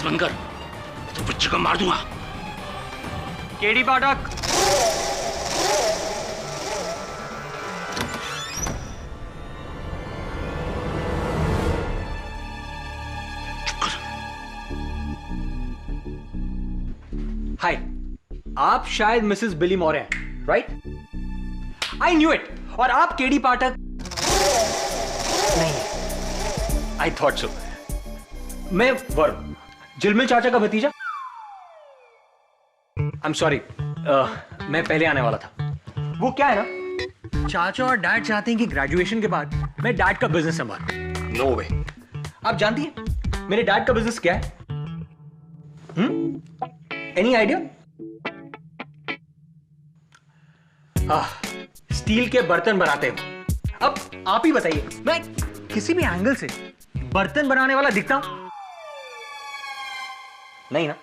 बंद कर, तो बच्चे को मार दूंगा। केडी पाठक, हाय, आप शायद मिसेस बिली मौर्य हैं, राइट? I knew it. और आप केडी पाठक नहीं, आई थॉट सो। मैं वरुण, जिलमिल चाचा का भतीजा। आई एम सॉरी, मैं पहले आने वाला था। वो क्या है ना, चाचा और डैड चाहते हैं कि ग्रेजुएशन के बाद मैं डैड का बिजनेस संभालूं। नो वे। आप जानती हैं मेरे डैड का बिजनेस क्या है? Any idea? स्टील के बर्तन बनाते हैं। अब आप ही बताइए, मैं किसी भी एंगल से बर्तन बनाने वाला दिखता हूं? नहीं ना?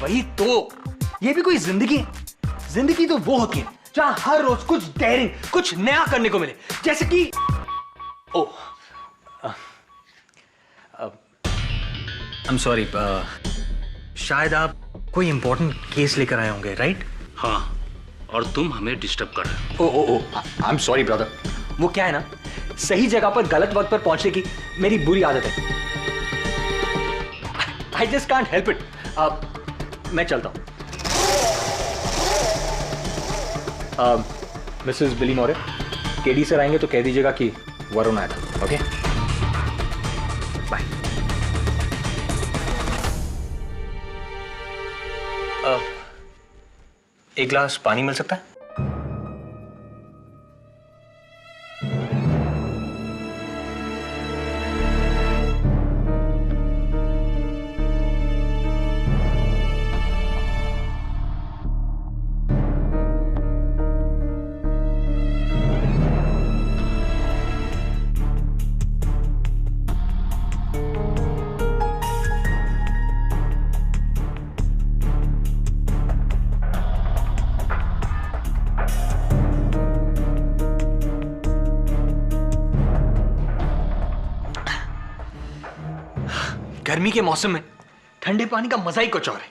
वही तो, ये भी कोई जिंदगी है? जिंदगी तो वो होती है जहां हर रोज कुछ डेयरिंग, कुछ नया करने को मिले। जैसे कि आई एम सॉरी, शायद आप कोई इंपॉर्टेंट केस लेकर आए होंगे, राइट? हाँ, और तुम हमें डिस्टर्ब कर रहे हो। ओ आई एम सॉरी ब्रदर। वो क्या है ना, सही जगह पर गलत वक्त पर पहुंचने की मेरी बुरी आदत है। I just can't help it. मैं चलता हूं। Mrs Billy Maurya, KD sir आएंगे तो कह दीजिएगा कि वरुण आया था। Okay, bye. एक गिलास पानी मिल सकता है? गर्मी के मौसम में ठंडे पानी का मजा ही कुछ और है।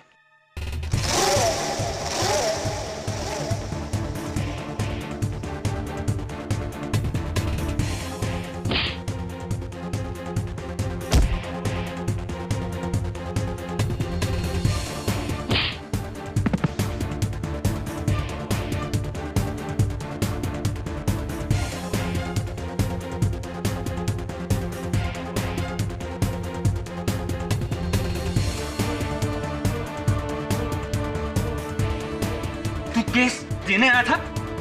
केस देने आया था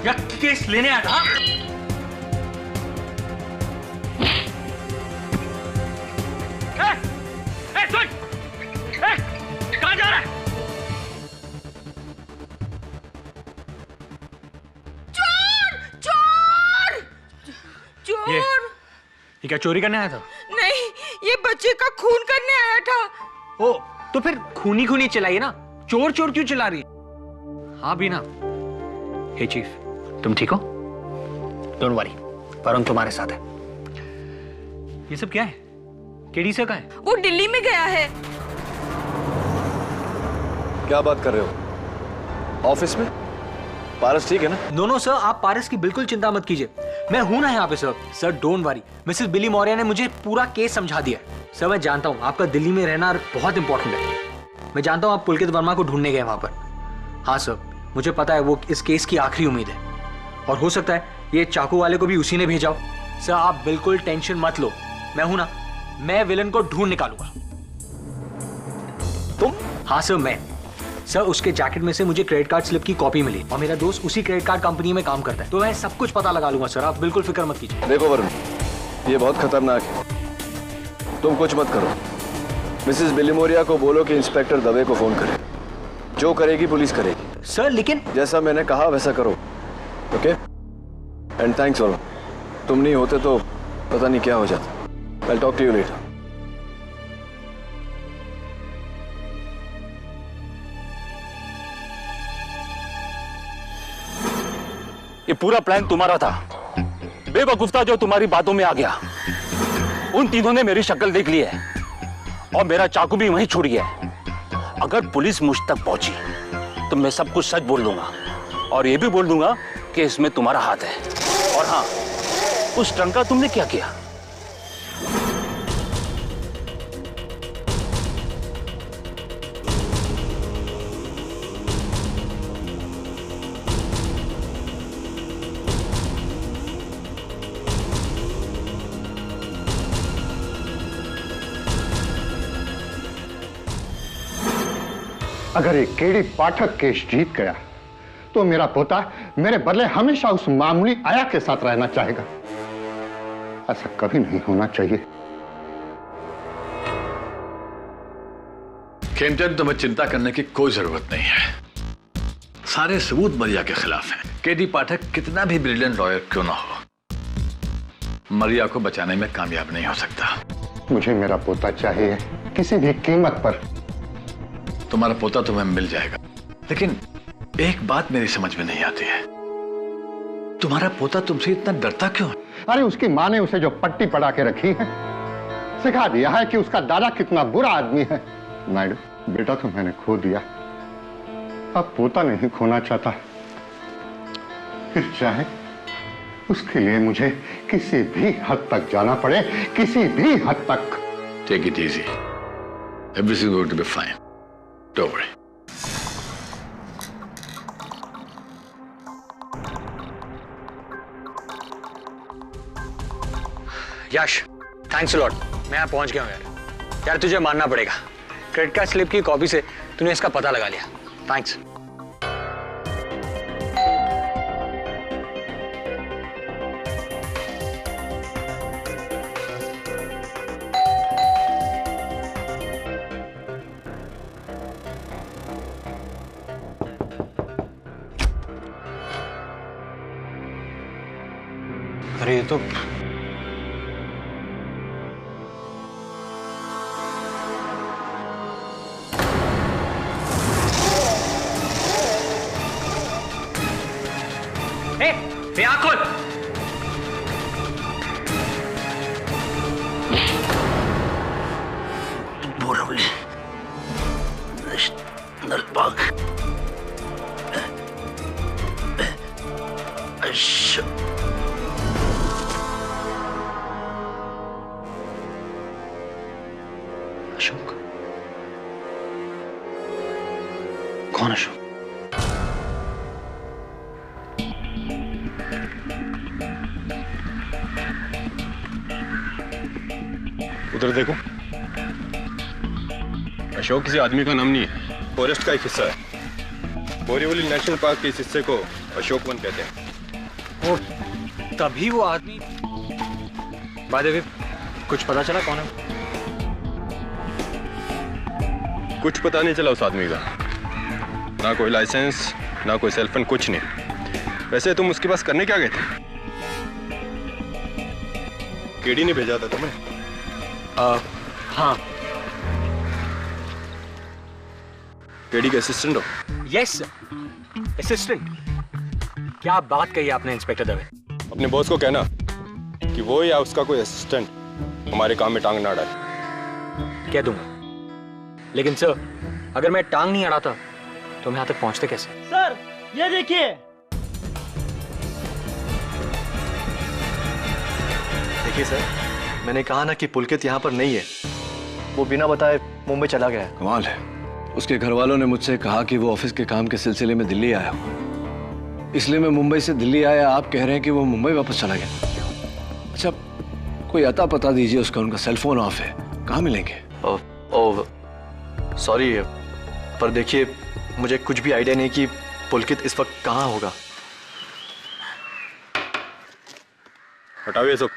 या केस लेने आया था? सुन! कहां जा रहा है? चोर! चोर! चोर! ये क्या चोरी करने आया था? नहीं, ये बच्चे का खून करने आया था। ओ, तो फिर खूनी खूनी चलाइए ना। चोर चोर क्यों चला रही? हाँ बीना। हे चीफ, तुम ठीक हो? डोंट वरी, वरुण तुम्हारे साथ है। ये सब क्या है? केडी सर कहाँ है? वो दिल्ली में गया है। क्या बात कर रहे हो? ऑफिस में? पारस ठीक है ना? नो सर, आप पारस की बिल्कुल चिंता मत कीजिए। मैं हूं ना यहाँ पे sir. Sir don't worry, Mrs Billy Maurya ने मुझे पूरा केस समझा दिया। सर मैं जानता हूँ आपका दिल्ली में रहना बहुत इंपॉर्टेंट है। मैं जानता हूँ आप पुलकित वर्मा को ढूंढने गए वहां पर। हाँ सर, मुझे पता है वो इस केस की आखिरी उम्मीद है और हो सकता है ये चाकू वाले को भी उसी ने भेजा हो। सर आप बिल्कुल टेंशन मत लो, मैं हूं ना, मैं विलन को ढूंढ निकालूंगा। तुम? हाँ सर मैं। सर उसके जैकेट में से मुझे क्रेडिट कार्ड स्लिप की कॉपी मिली और मेरा दोस्त उसी क्रेडिट कार्ड कंपनी में काम करता है, तो मैं सब कुछ पता लगा लूंगा सर, आप बिल्कुल फिक्र मत कीजिए। देखो वरुण, ये बहुत खतरनाक है, तुम कुछ मत करो। मिसेस बिली मौर्य को बोलो कि इंस्पेक्टर दवे को फोन करे, जो करेगी पुलिस करेगी। सर लेकिन जैसा मैंने कहा वैसा करो, ओके? एंड थैंक्स वरुण, तुम नहीं होते तो पता नहीं क्या हो जाता। I'll talk to you later. ये पूरा प्लान तुम्हारा था, बेवकूफ था जो तुम्हारी बातों में आ गया। उन तीनों ने मेरी शक्ल देख ली है और मेरा चाकू भी वहीं छूट गया है। अगर पुलिस मुझ तक पहुंची तो मैं सब कुछ सच बोल दूंगा और ये भी बोल दूंगा कि इसमें तुम्हारा हाथ है। और हाँ, उस ट्रंक का तुमने क्या किया? अगर ये केडी पाठक केस जीत गया तो मेरा पोता मेरे बदले हमेशा उस मामूली आया के साथ रहना चाहेगा। ऐसा कभी नहीं होना चाहिए। खेमचंद, तुम्हें चिंता करने की कोई जरूरत नहीं है। सारे सबूत मरिया के खिलाफ हैं। केडी पाठक कितना भी ब्रिलियंट लॉयर क्यों ना हो, मरिया को बचाने में कामयाब नहीं हो सकता। मुझे मेरा पोता चाहिए, किसी भी कीमत पर। तुम्हारा पोता तुम्हें मिल जाएगा, लेकिन एक बात मेरी समझ में नहीं आती है, तुम्हारा पोता तुमसे इतना डरता क्यों है? अरे उसकी माँ ने उसे जो पट्टी पड़ा के रखी है, सिखा दिया है कि उसका दादा कितना बुरा आदमी है। नायडू, बेटा तो मैंने खो दिया, अब पोता नहीं खोना चाहता। फिर चाहे उसके लिए मुझे किसी भी हद तक जाना पड़े, किसी भी हद तक। Take it easy, everything going to be fine, don't worry. Yash, thanks a lot. मैं यहाँ पहुंच गया हूँ यार। यार तुझे मानना पड़ेगा, क्रेडिट कार्ड स्लिप की कॉपी से तूने इसका पता लगा लिया। थैंक्स। अरे ये तो आँख खोल। Borivali national park. अशोक? कौन अशोक? उधर देखो। अशोक किसी आदमी का नाम नहीं है, फॉरेस्ट का एक हिस्सा है। बोरीवली नेशनल पार्क के इस हिस्से को अशोक वन कहते हैं। और तभी वो आदमी। बाय द वे, कुछ पता चला कौन है? कुछ पता नहीं चला उस आदमी का, ना कोई लाइसेंस, ना कोई सेलफोन, कुछ नहीं। वैसे तुम उसके पास करने क्या गए थे? केडी ने भेजा था तुम्हें? हाँ। केडी के असिस्टेंट हो? Yes, assistant. क्या बात कही आपने इंस्पेक्टर दवे? अपने बॉस को कहना कि वो या उसका कोई असिस्टेंट हमारे काम में टांग ना अड़ाए। कह दूंगा, लेकिन सर अगर मैं टांग नहीं अड़ाता तो हम यहाँ तक पहुंचते कैसे? सर ये देखिए। देखिए सर, मैंने कहा ना कि पुलकित यहाँ पर नहीं है। वो बिना बताए मुंबई चला गया है। कमाल है, उसके घर वालों ने मुझसे कहा कि वो ऑफिस के काम के सिलसिले में दिल्ली आया, इसलिए मैं मुंबई से दिल्ली आया। आप कह रहे हैं कि वो मुंबई वापस चला गया। अच्छा, कोई अता पता दीजिए उसका। उनका सेलफोन ऑफ है, कहाँ मिलेंगे? सॉरी, पर देखिए मुझे कुछ भी आइडिया नहीं कि पुलकित इस वक्त कहाँ होगा। हटाओ ये सब।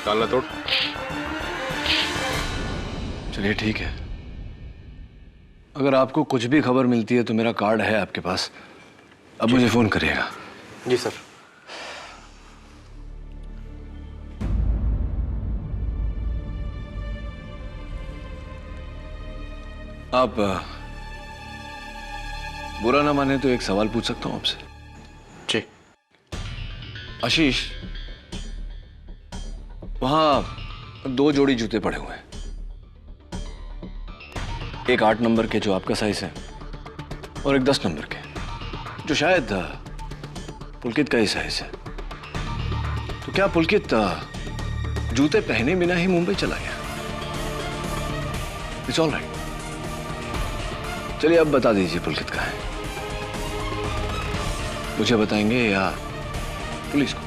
डालना तोड़। चलिए ठीक है, अगर आपको कुछ भी खबर मिलती है तो मेरा कार्ड है आपके पास, अब मुझे फोन करिएगा। जी सर। आप बुरा ना माने तो एक सवाल पूछ सकता हूं आपसे? जी। आशीष, वहां 2 जोड़ी जूते पड़े हुए हैं। एक 8 नंबर के जो आपका साइज है और एक 10 नंबर के जो शायद पुलकित का ही साइज है। तो क्या पुलकित जूते पहने बिना ही मुंबई चला गया? It's all right. चलिए अब बता दीजिए पुलकित कहाँ है? मुझे बताएंगे या पुलिस को?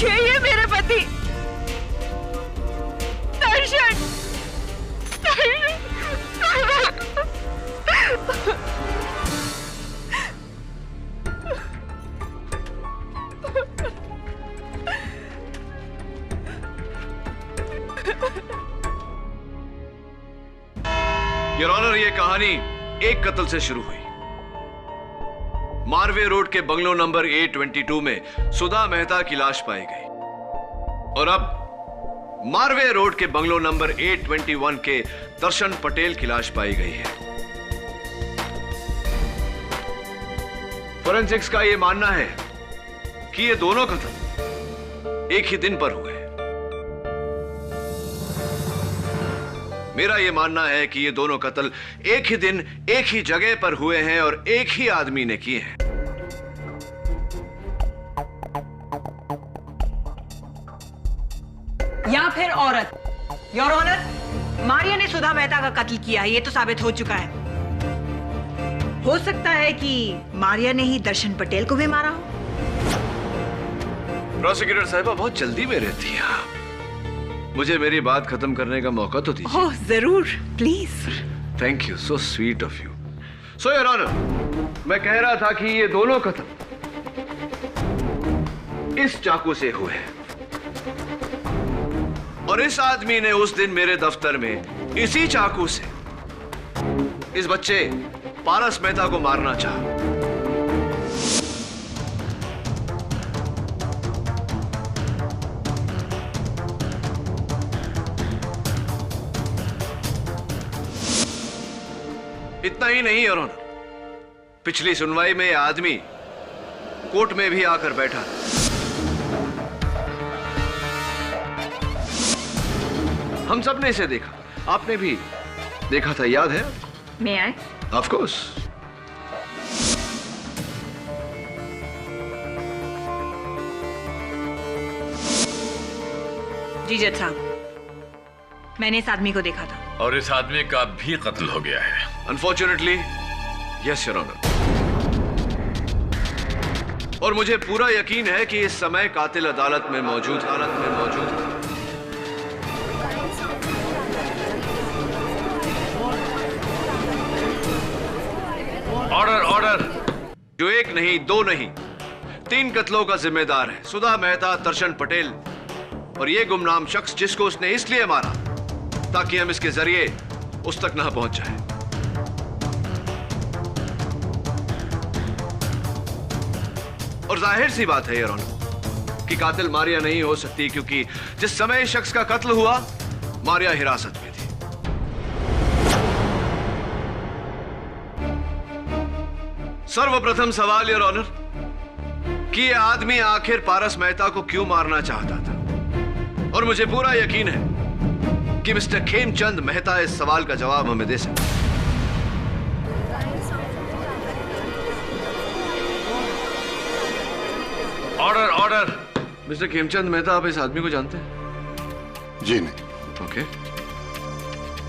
ये मेरे पति दर्शन। योर ऑनर, ये कहानी एक कत्ल से शुरू हुई। मारवे रोड के बंगलो नंबर A22 में सुधा मेहता की लाश पाई गई और अब मारवे रोड के बंगलो नंबर A21 के दर्शन पटेल की लाश पाई गई है। फोरेंसिक्स का यह मानना है कि ये दोनों कत्ल एक ही दिन पर हुए। मेरा यह मानना है कि ये दोनों कत्ल एक ही दिन एक ही जगह पर हुए हैं और एक ही आदमी ने किए हैं। या फिर औरत। योर ऑनर, मारिया ने सुधा मेहता का कत्ल किया है, ये तो साबित हो चुका है। हो सकता है कि मारिया ने ही दर्शन पटेल को भी मारा हो। प्रोसिक्यूटर साहिबा, बहुत जल्दी में रहती है आप। मुझे मेरी बात खत्म करने का मौका तो दीजिए। ओह जरूर, please. Thank you, so sweet of you. So your honour, मैं कह रहा था कि ये दोनों कत्ल इस चाकू से हुए हैं और इस आदमी ने उस दिन मेरे दफ्तर में इसी चाकू से इस बच्चे पारस मेहता को मारना चाहा। इतना ही नहीं योर ऑनर, पिछली सुनवाई में यह आदमी कोर्ट में भी आकर बैठा। हम सब ने इसे देखा, आपने भी देखा था, याद है? मैं आए? Of course. जी जज साहब, मैंने इस आदमी को देखा था और इस आदमी का भी कत्ल हो गया है। Unfortunately yes your honour. और मुझे पूरा यकीन है कि इस समय कातिल अदालत में मौजूद है। Order, order. जो एक नहीं, दो नहीं, 3 कत्लों का जिम्मेदार है सुधा मेहता, दर्शन पटेल और ये गुमनाम शख्स जिसको उसने इसलिए मारा ताकि हम इसके जरिए उस तक ना पहुंच जाए। और जाहिर सी बात है योर ऑनर कि कातिल मारिया नहीं हो सकती, क्योंकि जिस समय इस शख्स का कत्ल हुआ मारिया हिरासत में थी। सर्वप्रथम सवाल योर ऑनर कि यह आदमी आखिर पारस मेहता को क्यों मारना चाहता था, और मुझे पूरा यकीन है कि मिस्टर खेमचंद मेहता इस सवाल का जवाब हमें दे सकते हैं। Order, order. Mister Khemchand Mehta, आप इस आदमी को जानते हैं? जी नहीं। ओके।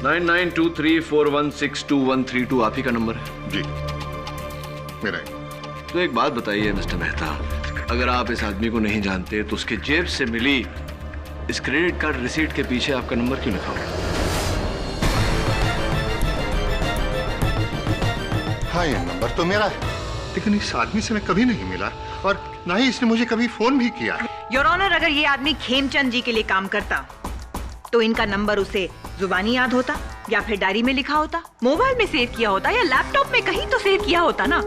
9923416213 आप ही का नंबर है? जी मेरा है। तो एक बात बताइए मिस्टर मेहता, अगर आप इस आदमी को नहीं जानते तो उसके जेब से मिली इस क्रेडिट कार्ड रिसीट के पीछे आपका नंबर क्यों लिखा हुआ? हाँ ये नंबर तो मेरा है, लेकिन इस आदमी से मैं कभी नहीं मिला और ना ही इसने मुझे कभी फोन भी किया। योर ऑनर, अगर ये आदमी खेमचंद जी के लिए काम करता तो इनका नंबर उसे जुबानी याद होता या फिर डायरी में लिखा होता, मोबाइल में सेव किया होता या लैपटॉप में कहीं तो सेव किया होता ना।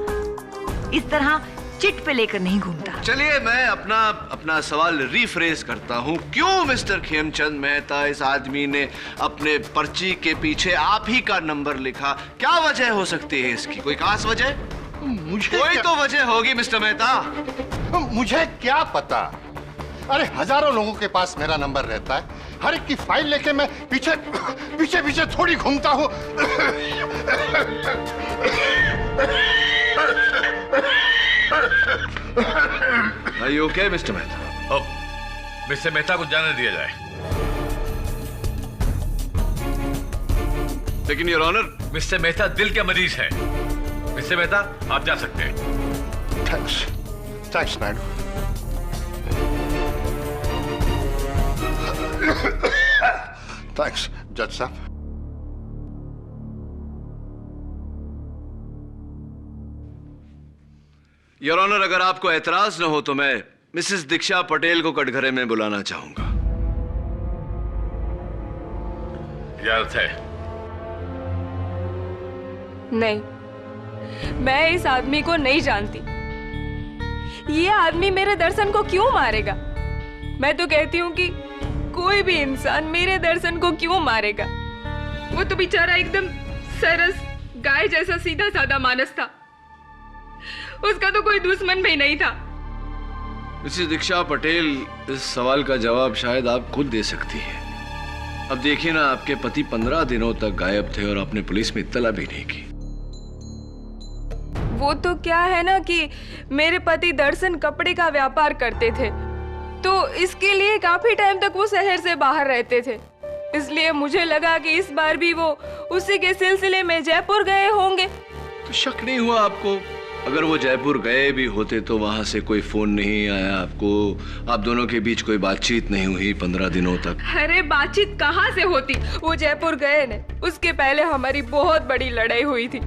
इस तरह चिट पे लेकर नहीं घूमता। चलिए मैं अपना सवाल रीफ्रेज करता हूँ। क्यों मिस्टर खेमचंद मेहता इस आदमी ने अपने पर्ची के पीछे आप ही का नंबर लिखा? क्या वजह हो सकती है इसकी? कोई खास वजह? मुझे कोई तो वजह होगी मिस्टर मेहता। मुझे क्या पता? अरे हजारों लोगों के पास मेरा नंबर रहता है, हर एक की फाइल लेके मैं पीछे पीछे पीछे थोड़ी घूमता हूँ। Are you okay, mister Mehta? अब मिस्टर मेहता को जाने दिया जाए। लेकिन योर ऑनर, मिस्टर मेहता दिल के मरीज है। मिस्टर मेहता आप जा सकते हैं। थैंक्स नायडू। थैंक्स जज साहब। योर ऑनर, अगर आपको एतराज न हो तो मैं मिसेस दीक्षा पटेल को कटघरे में बुलाना चाहूंगा। इजाजत है? नहीं, मैं इस आदमी को नहीं जानती। ये आदमी मेरे दर्शन को क्यों मारेगा? मैं तो कहती हूँ कि कोई भी इंसान मेरे दर्शन को क्यों मारेगा? वो तो बेचारा एकदम सरस गाय जैसा सीधा साधा मानस था। उसका तो कोई दुश्मन भी नहीं था। मिसेस दीक्षा पटेल, इस सवाल का जवाब शायद आप खुद दे सकती हैं। अब देखिए ना, आपके पति 15 दिनों तक गायब थे और आपने पुलिस में इत्तला भी नहीं की। वो तो क्या है ना कि मेरे पति दर्शन कपड़े का व्यापार करते थे, तो इसके लिए काफी टाइम तक वो शहर से बाहर रहते थे। इसलिए मुझे लगा कि इस बार भी वो उसी के सिलसिले में जयपुर गए होंगे। तो शक नहीं हुआ आपको? अगर वो जयपुर गए भी होते तो वहां से कोई फोन नहीं आया आपको? आप दोनों के बीच कोई बातचीत नहीं हुई 15 दिनों तक? अरे बातचीत कहाँ से होती? वो जयपुर गए ने, उसके पहले हमारी बहुत बड़ी लड़ाई हुई थी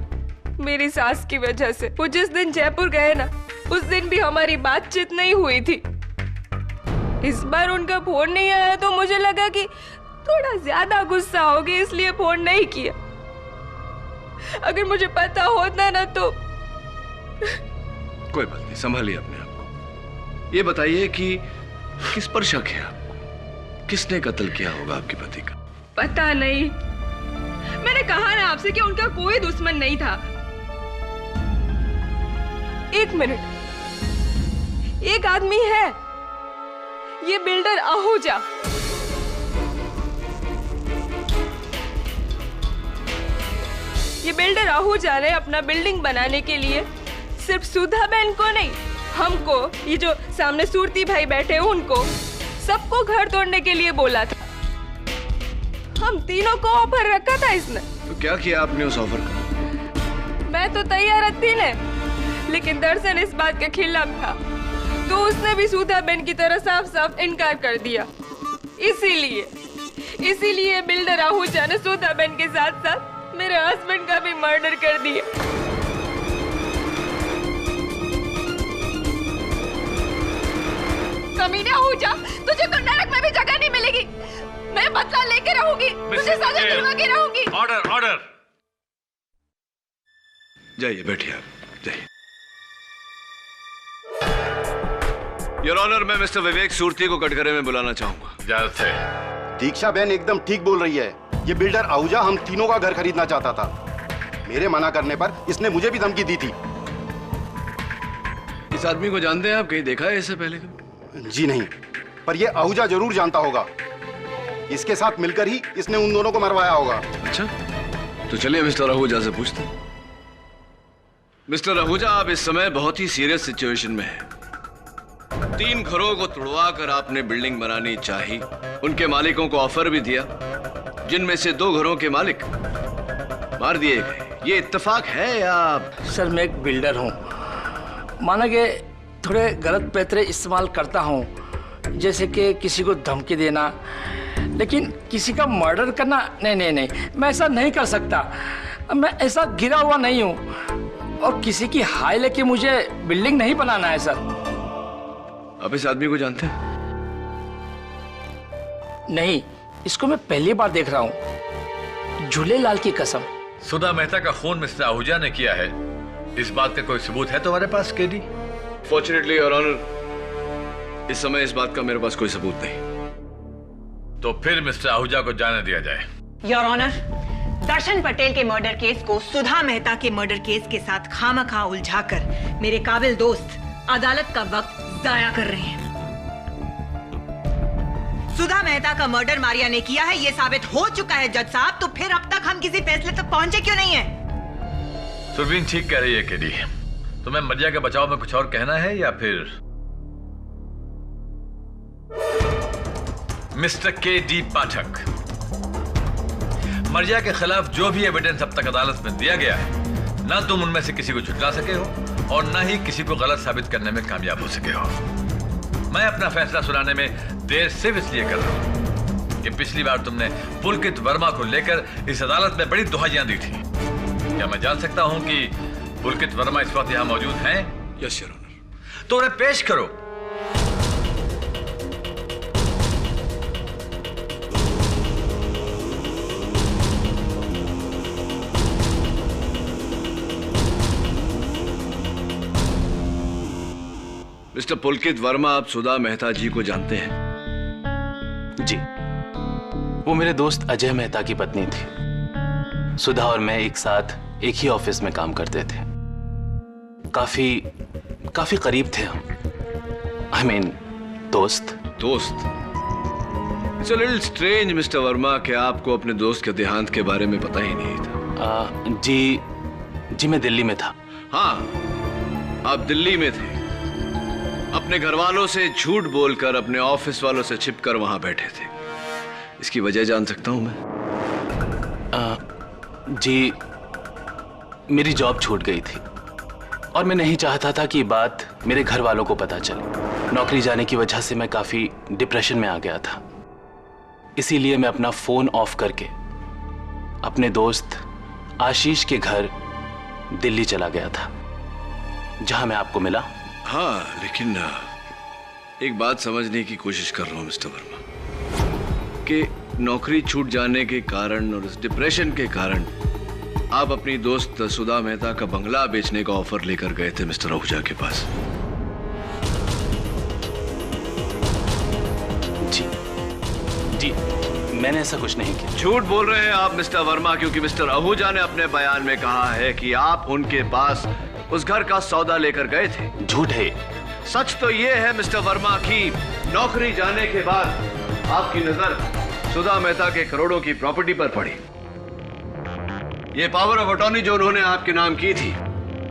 मेरी सास की वजह से। वो जिस दिन जयपुर गए ना, उस दिन भी हमारी बातचीत नहीं हुई थी। इस बार उनका फोन नहीं आया तो मुझे लगा कि थोड़ा ज्यादा गुस्सा होगी, इसलिए फोन नहीं किया। अगर मुझे पता होता ना तो। कोई बात नहीं, संभालिए अपने आप को। ये बताइए कि किस पर शक है आपको? किसने कत्ल किया होगा आपके पति का? पता नहीं, मैंने कहा ना आपसे कि उनका कोई दुश्मन नहीं था। एक मिनट, एक आदमी है, ये बिल्डर आहूजा। ये बिल्डर आहूजा ने अपना बिल्डिंग बनाने के लिए सिर्फ सुधा बहन को नहीं, हमको, ये जो सामने सूरती भाई बैठे हैं उनको, सबको घर तोड़ने के लिए बोला था। हम तीनों को ऑफर रखा था इसने। तो क्या किया आपने उस ऑफर का? मैं तो तैयार थी ने, लेकिन दर्शन इस बात के खिलाफ था, तो उसने भी सुधा बहन की तरह साफ साफ इनकार कर दिया। इसीलिए बिल्डर आहूजा ने सुधा बहन के साथ साथ मेरे हस्बैंड का भी मर्डर कर दिया। कमीने आहूजा, तुझे तो नरक में भी जगह नहीं मिलेगी। मैं बदला लेके रहूंगी, तुझे सजा दिलवा के रहूंगी। Order, order. जाइए, बैठिए आप, जाइए। योर ऑनर, मैं मिस्टर विवेक सूरती को कटघरे में बुलाना चाहूंगा। इजाजत है? दीक्षा बहन एकदम ठीक बोल रही है। ये बिल्डर आहूजा हम तीनों का घर खरीदना चाहता था। मेरे मना करने पर इसने मुझे भी धमकी दी थी। इस आदमी को जानते हैं आप? कहीं देखा है इससे पहले? जी नहीं, पर ये आहूजा जरूर जानता होगा। इसके साथ मिलकर ही इसने उन दोनों को मरवाया होगा। अच्छा, तो चलिए मिस्टर आहूजा से पूछते हैं। मिस्टर आहूजा, आप इस समय बहुत ही सीरियस सिचुएशन में हैं। 3 घरों को तुड़वा कर आपने बिल्डिंग बनानी चाहिए, उनके मालिकों को ऑफर भी दिया, जिनमें से 2 घरों के मालिक मार दिए गए। ये इत्तेफाक है या? सर मैं एक बिल्डर हूँ, माना कि थोड़े गलत पैतरे इस्तेमाल करता हूँ, जैसे कि किसी को धमकी देना, लेकिन किसी का मर्डर करना नहीं, मैं ऐसा नहीं कर सकता। मैं ऐसा गिरा हुआ नहीं हूँ और किसी की हाय लेके मुझे बिल्डिंग नहीं बनाना है सर। आप इस आदमी को जानते हैं? नहीं, इसको मैं पहली बार देख रहा हूँ, झूलेलाल की कसम। सुधा मेहता का खून मिस्टर आहूजा ने किया है, इस बात का कोई सबूत है तुम्हारे पास केडी? फॉर्चुनेटली योर ऑनर, इस समय इस बात का मेरे पास कोई सबूत नहीं। तो फिर मिस्टर आहूजा को जाने दिया जाए। योर ऑनर, दर्शन पटेल के मर्डर केस को सुधा मेहता के मर्डर केस के साथ खामखा उलझाकर मेरे काबिल दोस्त अदालत का वक्त जाया कर रहे हैं। सुधा मेहता का मर्डर मारिया ने किया है, यह साबित हो चुका है जज साहब, तो फिर अब तक हम किसी फैसले तक पहुंचे क्यों नहीं है? सुरवीन ठीक कह रही है केडी। तुम्हें मरिया के बचाव में कुछ और कहना है या फिर? Mister KD. पाठक, मरिया के खिलाफ जो भी एविडेंस अब तक अदालत में दिया गया है, ना तुम उनमें से किसी को झुठला सके हो और ना ही किसी को गलत साबित करने में कामयाब हो सके हो। मैं अपना फैसला सुनाने में देर सिर्फ इसलिए कर रहा हूं कि पिछली बार तुमने पुलकित वर्मा को लेकर इस अदालत में बड़ी दुहाइयां दी थी। क्या मैं जान सकता हूं कि पुलकित वर्मा इस वक्त यहां मौजूद हैं? Yes your honour. तो उन्हें पेश करो। मिस्टर पुलकित वर्मा, आप सुधा मेहता जी को जानते हैं? जी, वो मेरे दोस्त अजय मेहता की पत्नी थी। सुधा और मैं एक साथ एक ही ऑफिस में काम करते थे। काफी करीब थे हम। I mean, दोस्त। It's a little strange, mister Verma, कि आपको अपने दोस्त के देहांत के बारे में पता ही नहीं था। जी मैं दिल्ली में था। हाँ, आप दिल्ली में थे। अपने घर वालों से झूठ बोलकर, अपने ऑफिस वालों से छिपकर वहां बैठे थे। इसकी वजह जान सकता हूं मैं? जी, मेरी जॉब छूट गई थी और मैं नहीं चाहता था कि बात मेरे घर वालों को पता चले। नौकरी जाने की वजह से मैं काफी डिप्रेशन में आ गया था। इसीलिए मैं अपना फोन ऑफ करके अपने दोस्त आशीष के घर दिल्ली चला गया था, जहां मैं आपको मिला। हाँ, लेकिन एक बात समझने की कोशिश कर रहा हूं मिस्टर वर्मा, कि नौकरी छूट जाने के कारण और इस डिप्रेशन के कारण आप अपनी दोस्त सुधा मेहता का बंगला बेचने का ऑफर लेकर गए थे मिस्टर आहूजा के पास। जी, मैंने ऐसा कुछ नहीं किया। झूठ बोल रहे हैं आप मिस्टर वर्मा, क्योंकि मिस्टर आहूजा ने अपने बयान में कहा है कि आप उनके पास उस घर का सौदा लेकर गए थे। झूठ है। सच तो ये है मिस्टर वर्मा कि नौकरी जाने के बाद आपकी नजर सुधा मेहता के करोड़ों की प्रॉपर्टी पर पड़ी। ये पावर ऑफ अटॉर्नी जो उन्होंने आपके नाम की थी,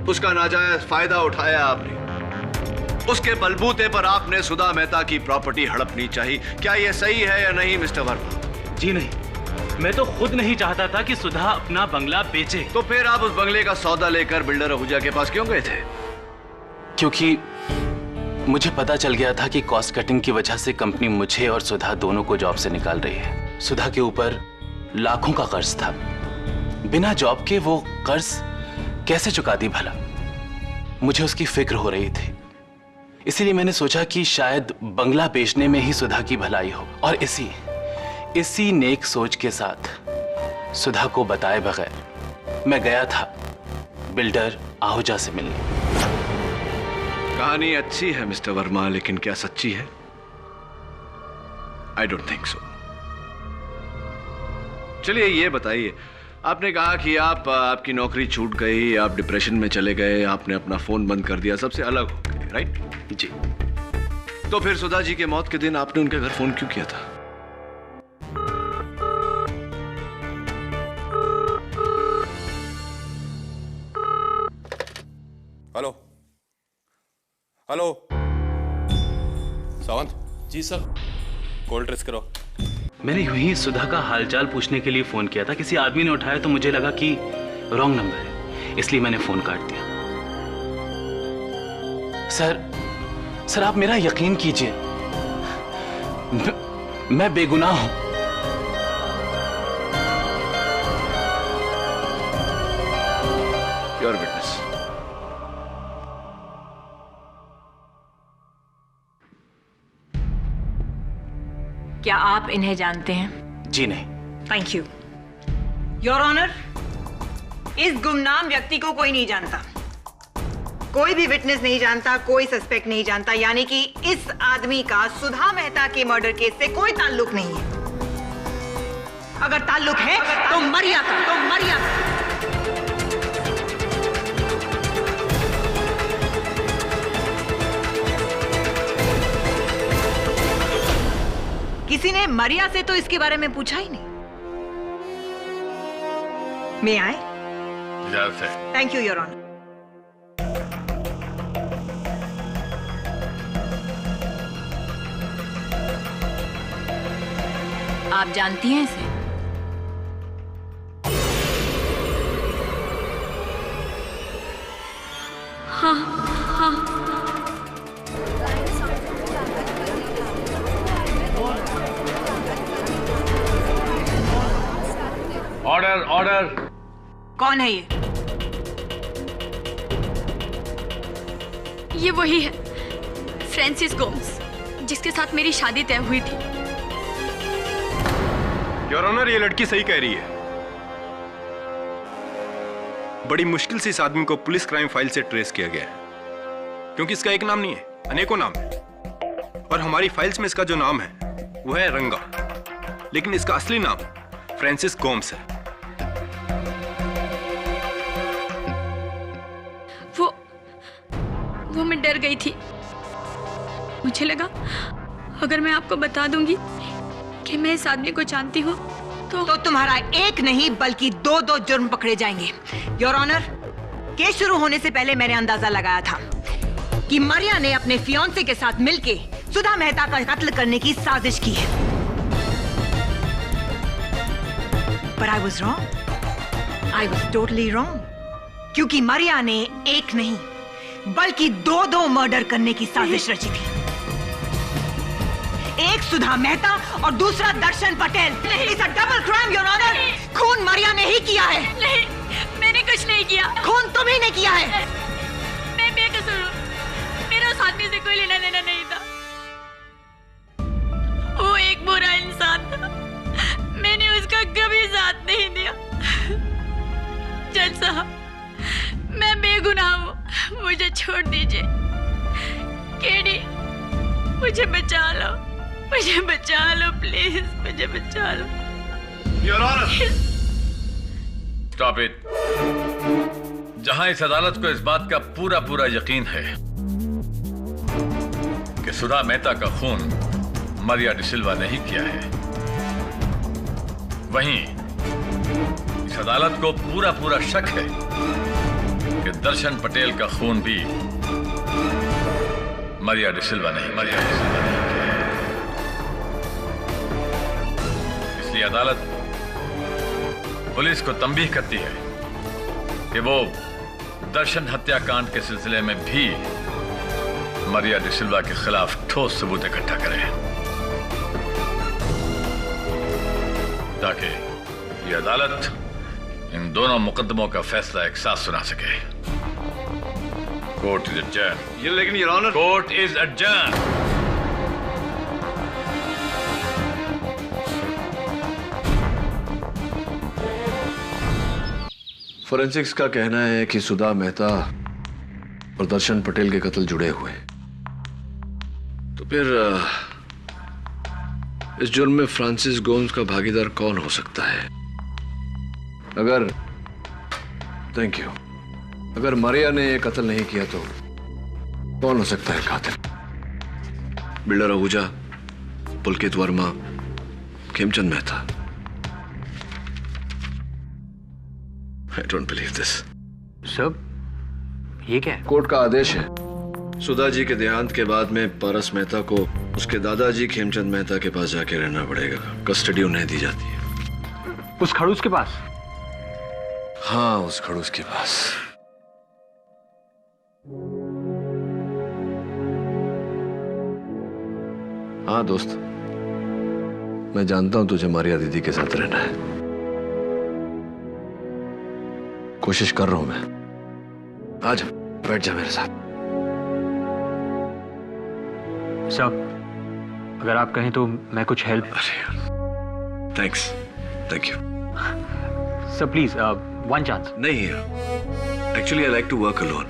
उसका नाजायज फायदा उठाया आपने। उसके बलबूते पर आपने सुधा मेहता की प्रॉपर्टी हड़पनी चाहिए। क्या यह सही है या नहीं मिस्टर वर्मा? जी नहीं, मैं तो खुद नहीं चाहता था कि सुधा अपना बंगला बेचे। तो फिर आप उस बंगले का सौदा लेकर बिल्डर आहूजा के पास क्यों गए थे? क्योंकि मुझे पता चल गया था कि कॉस्ट कटिंग की वजह से कंपनी मुझे और सुधा दोनों को जॉब से निकाल रही है। सुधा के ऊपर लाखों का कर्ज था। बिना जॉब के वो कर्ज कैसे चुकाती भला? मुझे उसकी फिक्र हो रही थी। इसीलिए मैंने सोचा कि शायद बंगला बेचने में ही सुधा की भलाई हो, और इसी नेक सोच के साथ सुधा को बताए बगैर मैं गया था बिल्डर आहूजा से मिलने। कहानी अच्छी है मिस्टर वर्मा, लेकिन क्या सच्ची है? I don't think so. चलिए ये बताइए, आपने कहा कि आपकी नौकरी छूट गई, आप डिप्रेशन में चले गए, आपने अपना फोन बंद कर दिया, सबसे अलग हो गए, राइट? जी। तो फिर सुधा जी के मौत के दिन आपने उनके घर फोन क्यों किया था? हेलो हेलो, सावंत जी सर। कॉल ट्रेस करो। मैंने यूं ही सुधा का हालचाल पूछने के लिए फोन किया था। किसी आदमी ने उठाया तो मुझे लगा कि रॉन्ग नंबर है, इसलिए मैंने फोन काट दिया। सर आप मेरा यकीन कीजिए, मैं बेगुनाह हूं। Your witness. क्या आप इन्हें जानते हैं? जी नहीं। Thank you your honour. इस गुमनाम व्यक्ति को कोई नहीं जानता, कोई भी विटनेस नहीं जानता, कोई सस्पेक्ट नहीं जानता, यानी कि इस आदमी का सुधा मेहता के मर्डर केस से कोई ताल्लुक नहीं है। अगर ताल्लुक है तो मरिया का। किसी ने मरिया से तो इसके बारे में पूछा ही नहीं। मैं आए? इजाजत है। Thank you your honour. आप जानती हैं इसे? हाँ। ऑर्डर। कौन है ये? ये वही है, फ्रांसिस गोम्स, जिसके साथ मेरी शादी तय हुई थी। योर ऑनर, ये लड़की सही कह रही है। बड़ी मुश्किल से इस आदमी को पुलिस क्राइम फाइल से ट्रेस किया गया है, क्योंकि इसका एक नाम नहीं है, अनेकों नाम है। और हमारी फाइल्स में इसका जो नाम है वो है रंगा, लेकिन इसका असली नाम फ्रांसिस गोम्स है। वो मैं डर गई थी। मुझे लगा अगर मैं आपको बता दूंगी कि मैं इस आदमी को जानती हूँ तो तुम्हारा एक नहीं बल्कि दो जुर्म पकड़े जाएंगे। योर ऑनर, केस शुरू होने से पहले मैंने अंदाजा लगाया था कि मरिया ने अपने फियांसे के साथ मिलके सुधा मेहता का कत्ल करने की साजिश की है। But I was wrong. I was totally wrong. क्योंकि मरिया ने एक नहीं बल्कि दो मर्डर करने की साजिश रची थी। एक सुधा मेहता और दूसरा दर्शन Patel. It's a double crime, Your Honor. खून मरिया ने ही किया है। नहीं, मैंने कुछ नहीं किया। खून तुम ही ने किया है। मैं बेकसूर हूँ, मेरा उस आदमी से कोई लेना देना नहीं था। वो एक बुरा इंसान था, मैंने उसका कभी साथ नहीं दिया। जज साहब, मैं बेगुनाह हूँ, मुझे छोड़ दीजिए। केडी, मुझे बचा लो प्लीज, मुझे बचा लो। Your honour, stop it. जहां इस अदालत को इस बात का पूरा यकीन है कि सुधा मेहता का खून मरिया डिसिल्वा ने ही किया है, वहीं इस अदालत को पूरा शक है कि दर्शन पटेल का खून भी मरिया डिसिल्वा ने किया है। इसलिए अदालत पुलिस को तंबीह करती है कि वो दर्शन हत्याकांड के सिलसिले में भी मरिया डिसिल्वा के खिलाफ ठोस सबूत इकट्ठा करे, ताकि ये अदालत इन दोनों मुकदमों का फैसला एक साथ सुना सके। Court is adjourn. ये लेकिन your honour, court is adjourn. Forensics का कहना है कि सुधा मेहता और दर्शन पटेल के कत्ल जुड़े हुए हैं। तो फिर इस जुर्म में फ्रांसिस गोम्स का भागीदार कौन हो सकता है? अगर थैंक यू अगर मरिया ने ये कत्ल नहीं किया तो कौन हो सकता है कातिल? Builder Ahuja, Pulkit Verma, Khemchand Mehta. I don't believe this. Sir, ये क्या है? कोर्ट का आदेश है सुधा जी के देहांत के बाद में पारस मेहता को उसके दादाजी खेमचंद मेहता के पास जाके रहना पड़ेगा। कस्टडी उन्हें दी जाती है। उस खड़ूस के पास? हाँ, उस खड़ूस के पास। हाँ दोस्त, मैं जानता हूं तुझे मारिया दीदी के साथ रहना है। कोशिश कर रहा हूं मैं। आजा, बैठ जा मेरे साथ। सर, अगर आप कहें तो मैं कुछ help. Thanks, thank you. Sir please, one chance. नहीं actually I like to work alone.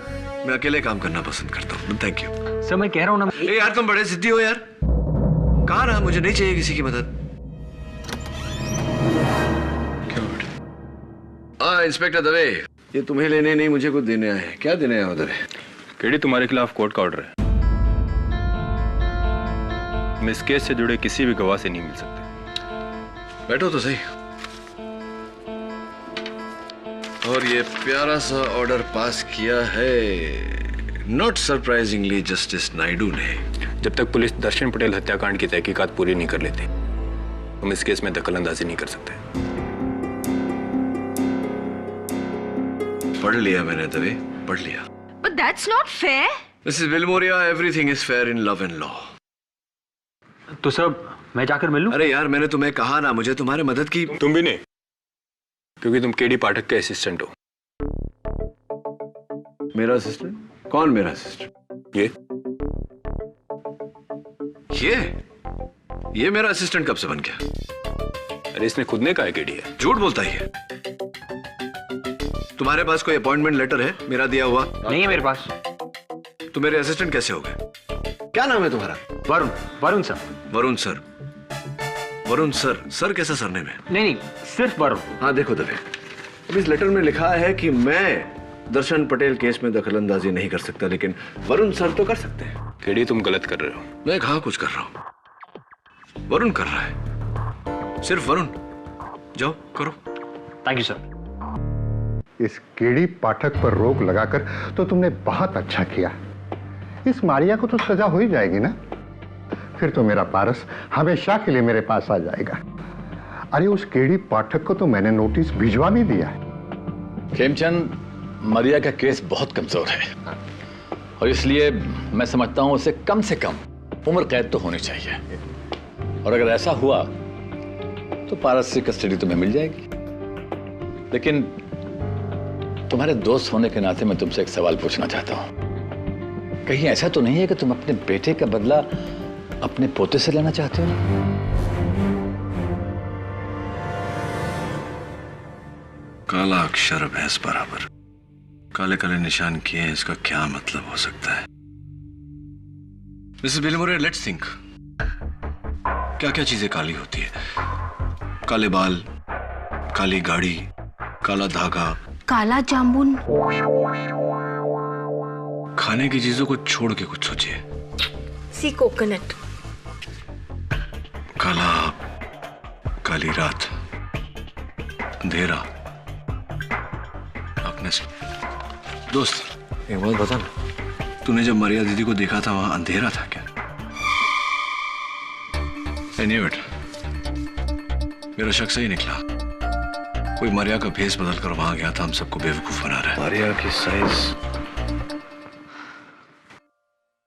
मैं अकेले काम करना पसंद करता हूँ। Thank you. सर मैं कह रहा हूँ ना। ए यार, तुम बड़े जिद्दी हो यार। कहाँ रहा? मुझे नहीं चाहिए किसी की मदद। हाँ इंस्पेक्टर दवे, ये तुम्हें लेने नहीं मुझे कुछ देने आए। क्या देने आए दवे? केडी, तुम्हारे खिलाफ कोर्ट का ऑर्डर है। तुम इस केस से जुड़े किसी भी गवाह से नहीं मिल सकते। बैठो तो सही। और ये प्यारा सा ऑर्डर पास किया है नॉट सरप्राइजिंगली जस्टिस नायडू ने। जब तक पुलिस दर्शन पटेल हत्याकांड की तहकीकात पूरी नहीं कर लेती, तुम इस केस में दखलंदाजी नहीं कर सकते। पढ़ लिया मैंने दवे, पढ़ लिया। But that's not fair. Mrs. Vilmoria, everything is fair in love and law. तो सर मैं जाकर मिलूं? अरे यार, मैंने तुम्हें कहा ना, मुझे तुम्हारे मदद की। तुम भी नहीं, क्योंकि तुम केडी पाठक के असिस्टेंट हो। मेरा असिस्टेंट? कौन मेरा असिस्टेंट? ये मेरा असिस्टेंट कब से बन गया? अरे इसने खुद ने कहा है केडी है। झूठ बोलता ही है। तुम्हारे पास कोई अपॉइंटमेंट लेटर है मेरा दिया हुआ? नहीं है मेरे पास। तो मेरे असिस्टेंट कैसे हो गए? क्या नाम है तुम्हारा? Varun. Varun sir. Varun sir. Varun sir. Sir कैसा सरनेम है? नहीं, सिर्फ वरुण। हाँ देखो दवे, अब इस लेटर में लिखा है कि मैं दर्शन पटेल केस में दखलंदाजी नहीं कर सकता, लेकिन वरुण सर तो कर सकते हैं। केडी, तुम गलत कर रहे हो। मैं कहाँ कुछ कर रहा हूँ, वरुण कर रहा है। सिर्फ वरुण। जाओ करो। Thank you sir. इस केडी पाठक पर रोक लगाकर तो तुमने बहुत अच्छा किया। इस मारिया को तो सजा हो ही जाएगी ना। फिर तो मेरा पारस हमेशा के लिए मेरे पास आ जाएगा। अरे उस केडी पाठक को तो मैंने नोटिस भिजवा भी दिया है। खेमचंद, मरिया का केस बहुत कमजोर है और इसलिए मैं समझता हूं उसे कम से कम उम्र कैद तो होनी चाहिए। और अगर ऐसा हुआ तो पारस से कस्टडी तुम्हें मिल जाएगी। लेकिन तुम्हारे दोस्त होने के नाते मैं तुमसे एक सवाल पूछना चाहता हूं। कहीं ऐसा तो नहीं है कि तुम अपने बेटे का बदला अपने पोते से लेना चाहते हो? काला अक्षर भैंस बराबर, काले काले निशान किए हैं, इसका क्या मतलब हो सकता है? Mrs Vilmoria, let's think. क्या क्या चीजें काली होती है? काले बाल, काली गाड़ी, काला धागा, काला जामुन। खाने की चीजों को छोड़ के कुछ सोचिए। सी कोकोनट। काला, काली रात, अंधेरा, darkness। दोस्त एक बात बता ना, तूने जब मरिया दीदी को देखा था वहां अंधेरा था क्या? एनीवे, मेरा शक सही निकला। कोई मरिया का भेष बदल कर वहां गया था, हम सबको बेवकूफ बना रहा है। मरिया की साइज।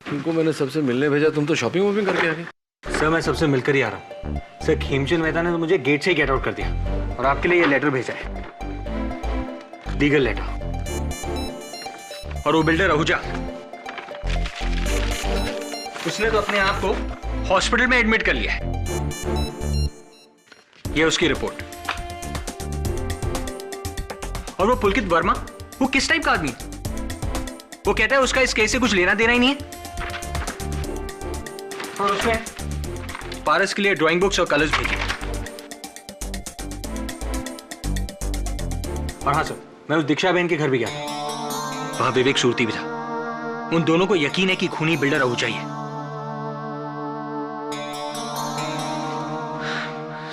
तुमको मैंने सबसे मिलने भेजा, तुम तो शॉपिंग वॉपिंग करके आ गए। सर मैं सबसे मिलकर ही आ रहा हूँ। सर खेमचंद मेहता ने तो मुझे गेट से ही गेट आउट कर दिया और आपके लिए ये लेटर भेजा है, लीगल लेटर। और वो बिल्डर आहूजा, उसने तो अपने आप को हॉस्पिटल में एडमिट कर लिया है। ये उसकी रिपोर्ट। और वो पुलकित वर्मा, वो किस टाइप का आदमी? वो कहता है उसका इस केस से कुछ लेना देना ही नहीं है। और उसने पारस के लिए ड्राइंग बुक्स और कलर्स भेजे। और हाँ सर, मैं उस दीक्षा बहन के घर भी गया था। वहां विवेक सूरती भी था। उन दोनों को यकीन है कि खूनी बिल्डर आहूजा ही है।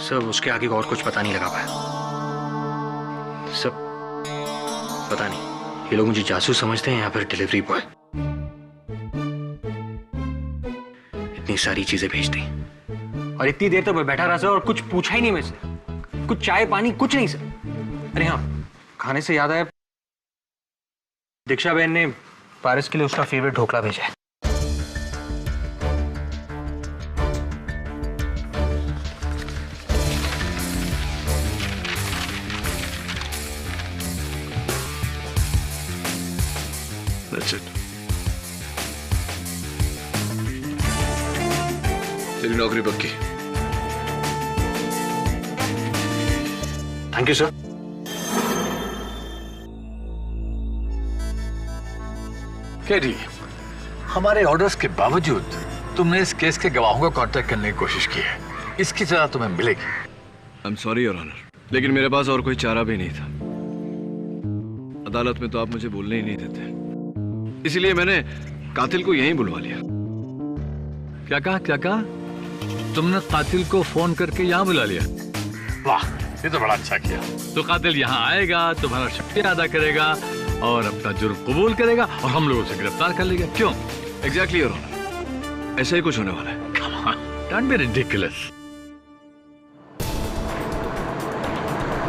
सब उसके आगे और कुछ पता नहीं लगा पाया। सब पता नहीं, ये लोग मुझे जासूस समझते हैं या फिर डिलीवरी बॉय। इतनी सारी चीजें भेज दी और इतनी देर तक मैं बैठा रहा सर और कुछ पूछा ही नहीं मैं सर, कुछ चाय पानी कुछ नहीं सर। अरे हाँ, खाने से याद आया, दीक्षा बहन ने पारस के लिए उसका फेवरेट ढोकला भेजा है। That's it. तेरी नौकरी पक्की। Thank you sir. केडी, हमारे ऑर्डर्स के बावजूद तुमने इस केस के गवाहों को कांटेक्ट करने की कोशिश की है। इसकी सजा तुम्हें मिलेगी। I am sorry your honour, लेकिन मेरे पास और कोई चारा भी नहीं था। अदालत में तो आप मुझे बोलने ही नहीं देते, इसीलिए मैंने कातिल को यहीं बुलवा लिया। क्या कहा? तुमने कातिल को फोन करके यहाँ बुला लिया? वाह, ये तो बड़ा अच्छा किया। तो कातिल यहाँ आएगा, तुम्हारा शुक्रिया अदा करेगा और अपना जुर्म कबूल करेगा और हम लोग उसे गिरफ्तार कर लेंगे। क्यों? एग्जैक्टली योर ऑनर, ऐसा ही कुछ होने वाला है। Come on, don't be ridiculous.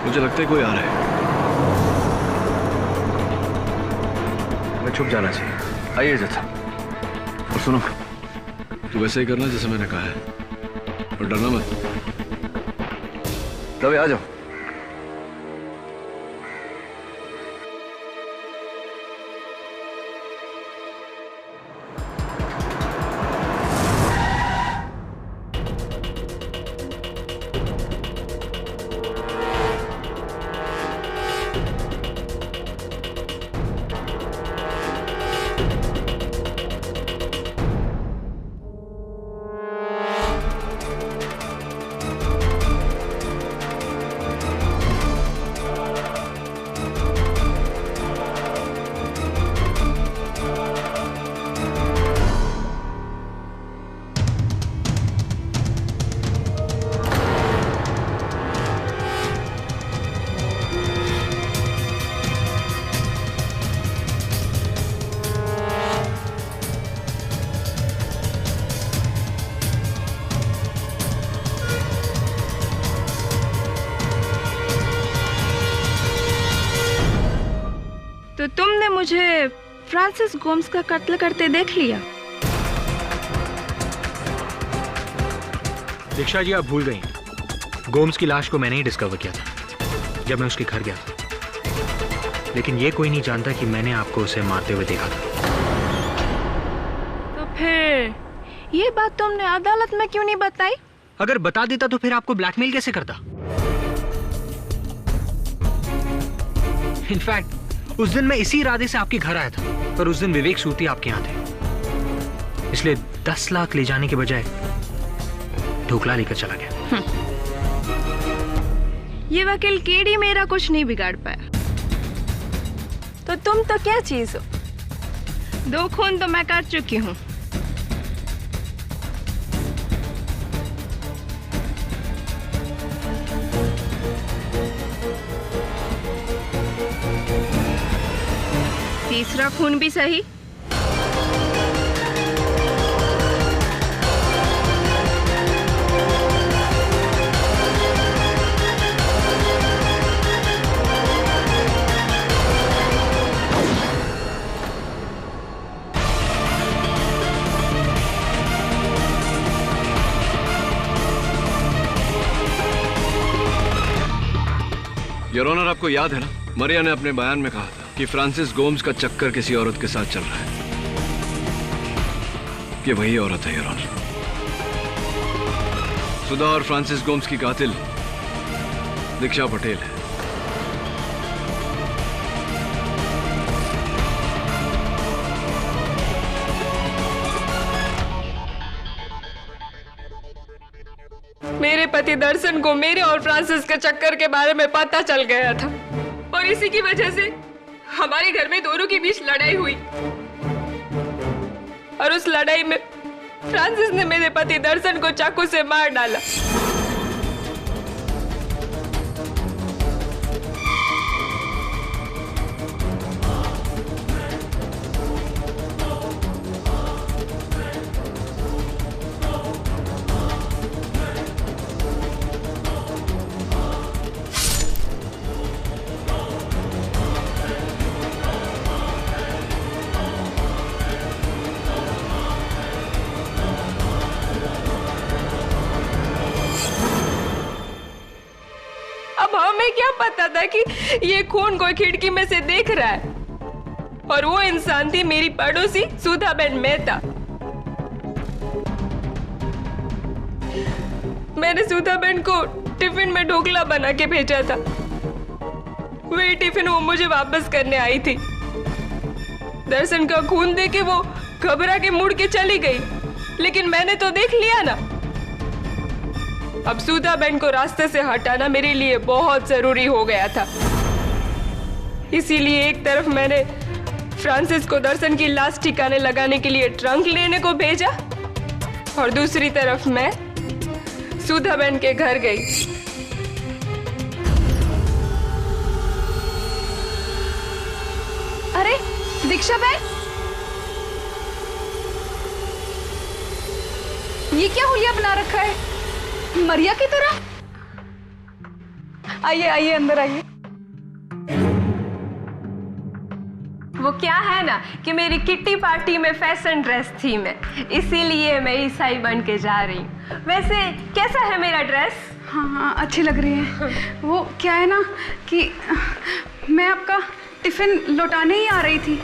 मुझे लगता है कोई आ रहा है। मैं छुप जाना चाहिए। आइए जथा। और सुनो, तू वैसे ही करना जैसे मैंने कहा है और डरना मत। रवि आ जाओ। तो तुमने मुझे फ्रांसिस गोम्स का कत्ल करते देख लिया? दीक्षा जी, आप भूल गई, गोम्स की लाश को मैंने ही डिस्कवर किया था जब मैं उसके घर गया था। लेकिन ये कोई नहीं जानता कि मैंने आपको उसे मारते हुए देखा था। तो फिर ये बात तुमने अदालत में क्यों नहीं बताई? अगर बता देता तो फिर आपको ब्लैकमेल कैसे करता? इनफैक्ट उस दिन मैं इसी इरादे से आपके घर आया था, पर उस दिन विवेक सूती आपके यहाँ थे, इसलिए 10 लाख ले जाने के बजाय ढोकला लेकर चला गया। ये वकील केडी मेरा कुछ नहीं बिगाड़ पाया। तो तुम तो क्या चीज हो? 2 खून तो मैं कर चुकी हूँ। तीसरा खून भी सही। योर ऑनर, आपको याद है ना, मरिया ने अपने बयान में कहा था कि फ्रांसिस गोम्स का चक्कर किसी औरत के साथ चल रहा है। ये वही औरत है योर ऑनर। सुधा और फ्रांसिस गोम्स की कातिल दीक्षा पटेल है। मेरे पति दर्शन को मेरे और फ्रांसिस के चक्कर के बारे में पता चल गया था और इसी की वजह से हमारे घर में दोनों के बीच लड़ाई हुई और उस लड़ाई में फ्रांसिस ने मेरे पति दर्शन को चाकू से मार डाला। पता था कि ये खून कोई खिड़की में से देख रहा है? और वो इंसान थी मेरी पड़ोसी सुधाबेन मेहता। मैंने सुधाबेन को टिफिन में ढोकला बना के भेजा था। वही टिफिन वो मुझे वापस करने आई थी। दर्शन का खून देके वो घबरा के मुड़ के चली गई, लेकिन मैंने तो देख लिया ना। अब सुधाबेन को रास्ते से हटाना मेरे लिए बहुत जरूरी हो गया था। इसीलिए एक तरफ मैंने फ्रांसिस को दर्शन की लाश ठिकाने लगाने के लिए ट्रंक लेने को भेजा, और दूसरी तरफ मैं सुधाबेन के घर गई। अरे दीक्षा बहन, ये क्या हुलिया बना रखा है, मरिया की तरह? आइए आइए, अंदर आइए। वो क्या है ना कि मेरी किट्टी पार्टी में फैशन ड्रेस थी मैं, इसीलिए मैं ईसाई बन के जा रही हूँ। वैसे कैसा है मेरा ड्रेस? हाँ हाँ, अच्छी लग रही है। वो क्या है ना कि मैं आपका टिफिन लौटाने ही आ रही थी।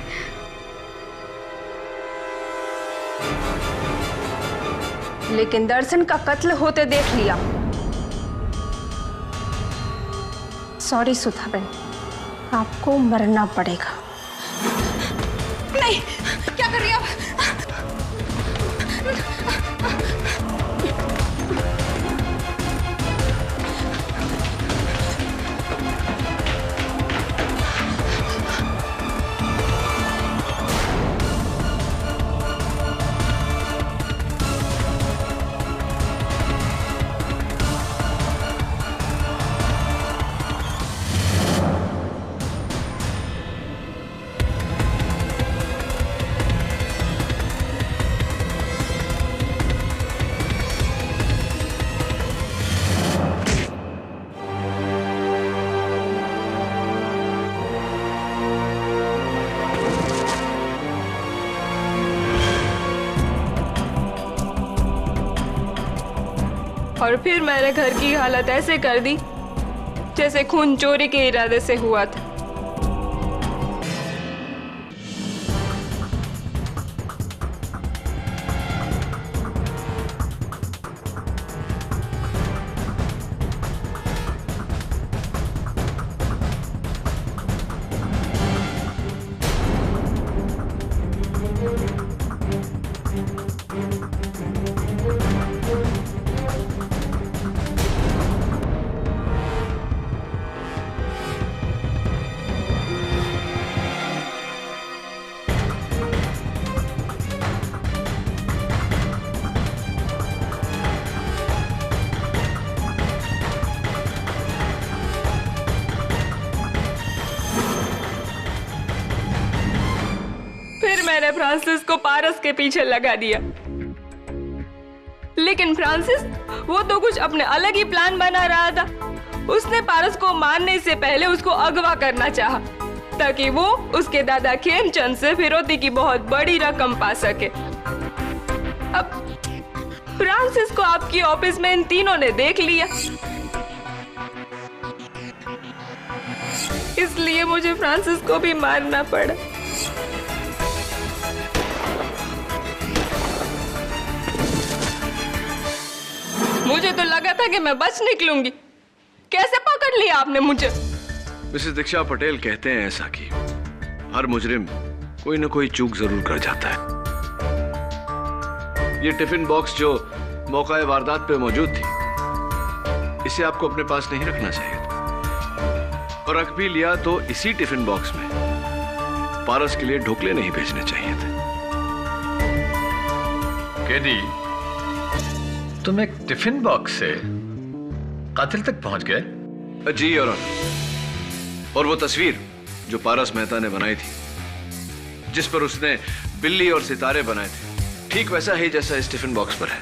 लेकिन दर्शन का कत्ल होते देख लिया। सॉरी सुधाबेन, आपको मरना पड़ेगा। नहीं, क्या कर रही हो आप? और फिर मैंने घर की हालत ऐसे कर दी जैसे खून चोरी के इरादे से हुआ था। मैंने फ्रांसिस को पारस के पीछे लगा दिया, लेकिन फ्रांसिस वो तो कुछ अपने अलग ही प्लान बना रहा था। उसने पारस को मारने से पहले उसको अगवा करना चाहा, ताकि वो उसके दादा खेमचंद से फिरौती की बहुत बड़ी रकम पा सके। अब फ्रांसिस को आपकी ऑफिस में इन तीनों ने देख लिया, इसलिए मुझे फ्रांसिस को भी मारना पड़ा। मुझे तो लगा था कि मैं बच निकलूंगी, कैसे पकड़ लिया आपने मुझे? मिसेस दीक्षा पटेल कहते हैं ऐसा कि हर मुजरिम कोई ना कोई चूक जरूर कर जाता है। ये टिफिन बॉक्स जो मौका वारदात पे मौजूद थी, इसे आपको अपने पास नहीं रखना चाहिए था, और रख भी लिया तो इसी टिफिन बॉक्स में पारस के लिए ढोकले नहीं भेजने चाहिए थे। केडी, तुम एक टिफिन बॉक्स से कातिल तक पहुंच गए? जी और वो तस्वीर जो पारस मेहता ने बनाई थी, जिस पर उसने बिल्ली और सितारे बनाए थे, ठीक वैसा ही जैसा इस टिफिन बॉक्स पर है।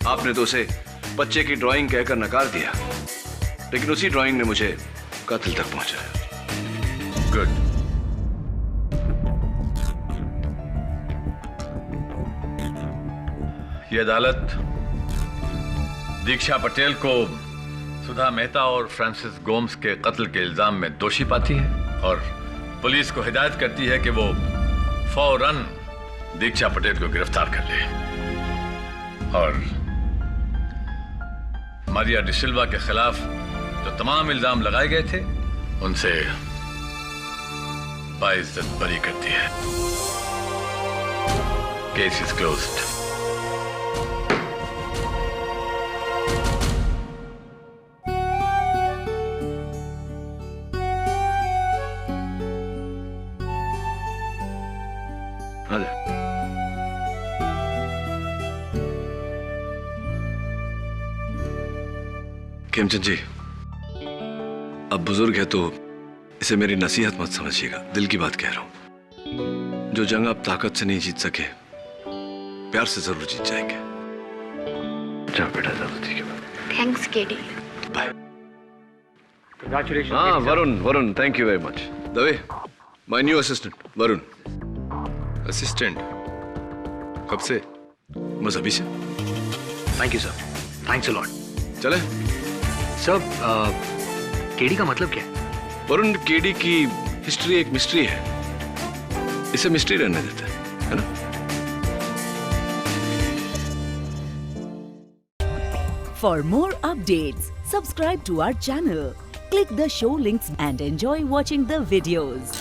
आपने तो उसे बच्चे की ड्राइंग कहकर नकार दिया, लेकिन उसी ड्राइंग ने मुझे कातिल तक पहुंचाया। गुड। ये अदालत दीक्षा पटेल को सुधा मेहता और फ्रांसिस गोम्स के कत्ल के इल्जाम में दोषी पाती है और पुलिस को हिदायत करती है कि वो फौरन दीक्षा पटेल को गिरफ्तार कर ले और मारिया डिसिल्वा के खिलाफ जो तमाम इल्जाम लगाए गए थे उनसे बाइज्जत बरी करती है। Case is closed. Khemchand ji, अब बुजुर्ग है तो इसे मेरी नसीहत मत समझिएगा, दिल की बात कह रहा हूं। जो जंग आप ताकत से नहीं जीत सके, प्यार से जरूर जीत जाएंगे। जाओ बेटा, जरूर। ठीक है, थैंक्स केडी। बाय। Congratulations. हाँ Varun, thank you very much. Dave, my new assistant Varun. Assistant? कब से? बस अभी से। Thank you sir, thanks a lot. चले सर, केडी का मतलब क्या है? वरुण, केडी की हिस्ट्री एक मिस्ट्री है, इसे मिस्ट्री रहने देते हैं, है ना? For more updates, subscribe to our channel, click the show links and enjoy watching the videos.